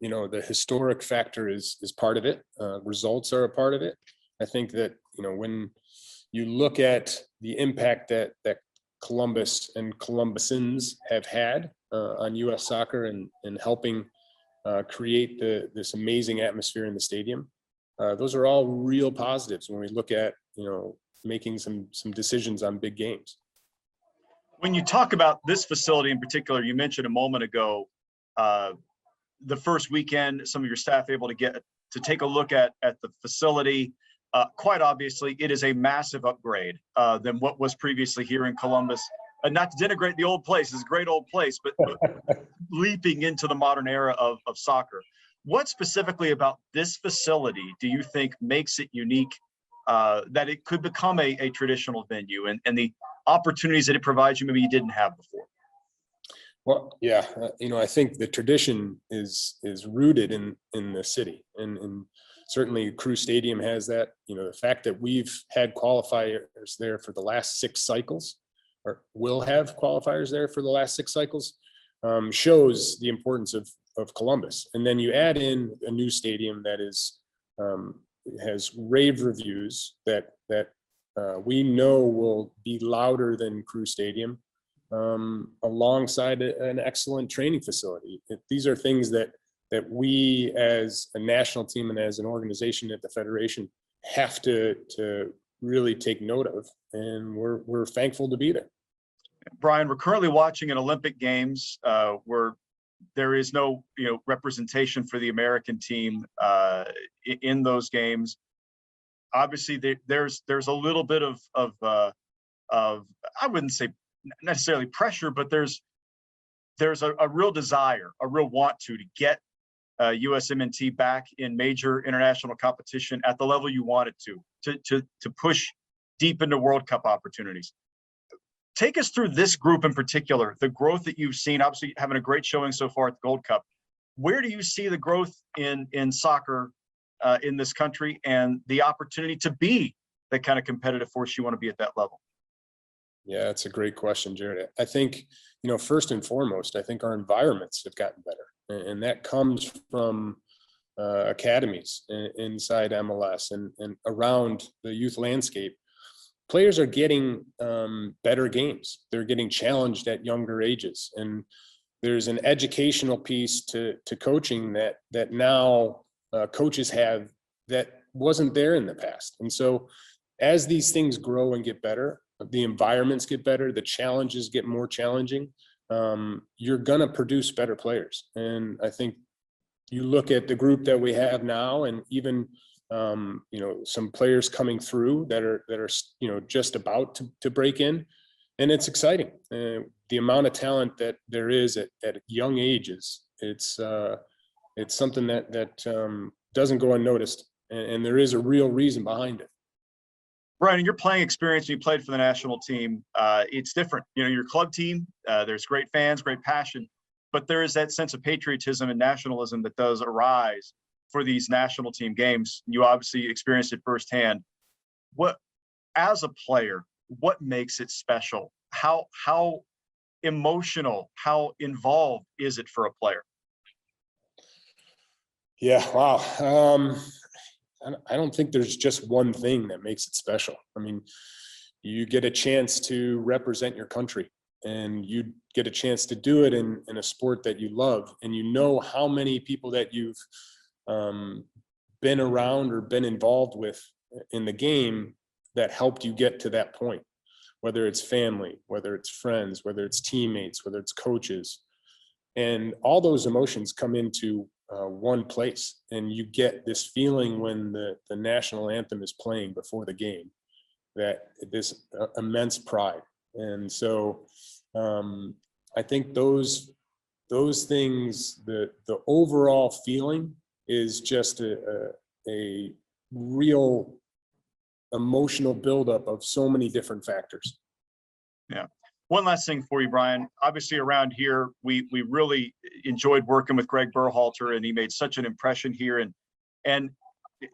the historic factor is part of it. Results are a part of it. I think that, when you look at the impact that Columbus and Columbusans have had on U.S. soccer and helping create this amazing atmosphere in the stadium, those are all real positives when we look at, making some decisions on big games. When you talk about this facility in particular, you mentioned a moment ago, the first weekend, some of your staff able to get to take a look at the facility. Quite obviously, it is a massive upgrade than what was previously here in Columbus. And not to denigrate the old place, it's a great old place, but leaping into the modern era of soccer. What specifically about this facility do you think makes it unique, that it could become a traditional venue, and the opportunities that it provides you maybe you didn't have before? Well, yeah, I think the tradition is rooted in the city, and certainly Crew Stadium has that. The fact that we've had qualifiers there for the last 6 cycles, or will have qualifiers there for the last 6 cycles, shows the importance of Columbus. And then you add in a new stadium that has rave reviews that we know will be louder than Crew Stadium, alongside an excellent training facility. These are things that we as a national team and as an organization at the Federation have to really take note of, and we're thankful to be there. Brian, we're currently watching an Olympic Games where there is no representation for the American team in those games. Obviously, there's a little bit of I wouldn't say necessarily pressure, but there's a real desire, a real want to get USMNT back in major international competition at the level you want it to push deep into World Cup opportunities. Take us through this group in particular, the growth that you've seen, obviously having a great showing so far at the Gold Cup. Where do you see the growth in soccer in this country, and the opportunity to be the kind of competitive force you want to be at that level? Yeah, that's a great question, Jared. I think, first and foremost, I think our environments have gotten better, and that comes from academies inside MLS and around the youth landscape. Players are getting better games. They're getting challenged at younger ages, and there's an educational piece to coaching that now coaches have that wasn't there in the past. And so as these things grow and get better, the environments get better, the challenges get more challenging, you're gonna produce better players. And I think you look at the group that we have now, and even some players coming through that are just about to break in, and it's exciting. The amount of talent that there is at young ages, it's something that doesn't go unnoticed, and there is a real reason behind it. Brian, in your playing experience, you played for the national team. It's different. Your club team, there's great fans, great passion, but there is that sense of patriotism and nationalism that does arise for these national team games. You obviously experienced it firsthand. As a player, what makes it special? How emotional, how involved is it for a player? Yeah, wow. I don't think there's just one thing that makes it special. I mean, you get a chance to represent your country, and you get a chance to do it in a sport that you love, and how many people that you've been around or been involved with in the game that helped you get to that point, whether it's family, whether it's friends, whether it's teammates, whether it's coaches, and all those emotions come into one place, and you get this feeling when the national anthem is playing before the game, that this immense pride. And so I think those things, the overall feeling is just a real emotional buildup of so many different factors. Yeah. One last thing for you, Brian. Obviously, around here, we really enjoyed working with Gregg Berhalter, and he made such an impression here, and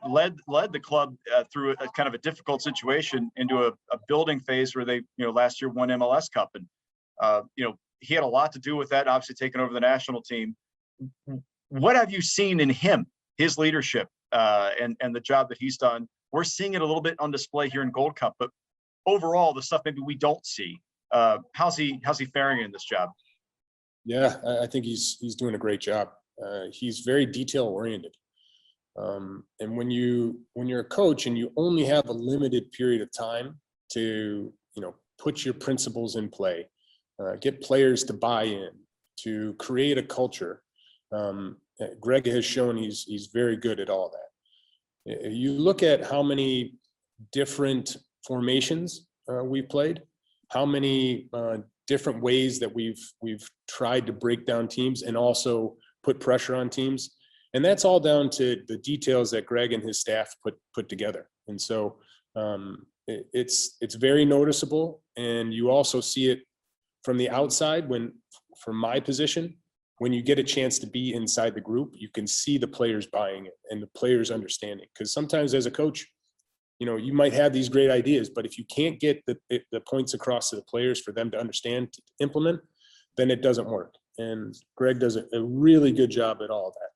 led the club through a kind of a difficult situation into a building phase where they, last year won MLS Cup, and he had a lot to do with that. Obviously, taking over the national team. What have you seen in him, his leadership, and the job that he's done? We're seeing it a little bit on display here in Gold Cup, but overall, the stuff maybe we don't see. How's he faring in this job? Yeah, I think he's doing a great job. He's very detail oriented. And when you're a coach and you only have a limited period of time to, put your principles in play, get players to buy in, to create a culture. Gregg has shown he's very good at all that. You look at how many different formations we've played, how many different ways that we've tried to break down teams and also put pressure on teams. And that's all down to the details that Gregg and his staff put together. And so it's very noticeable. And you also see it from the outside from my position, when you get a chance to be inside the group, you can see the players buying it and the players understanding. Because sometimes as a coach, you might have these great ideas, but if you can't get the points across to the players for them to understand, to implement, then it doesn't work. And Gregg does a really good job at all of that.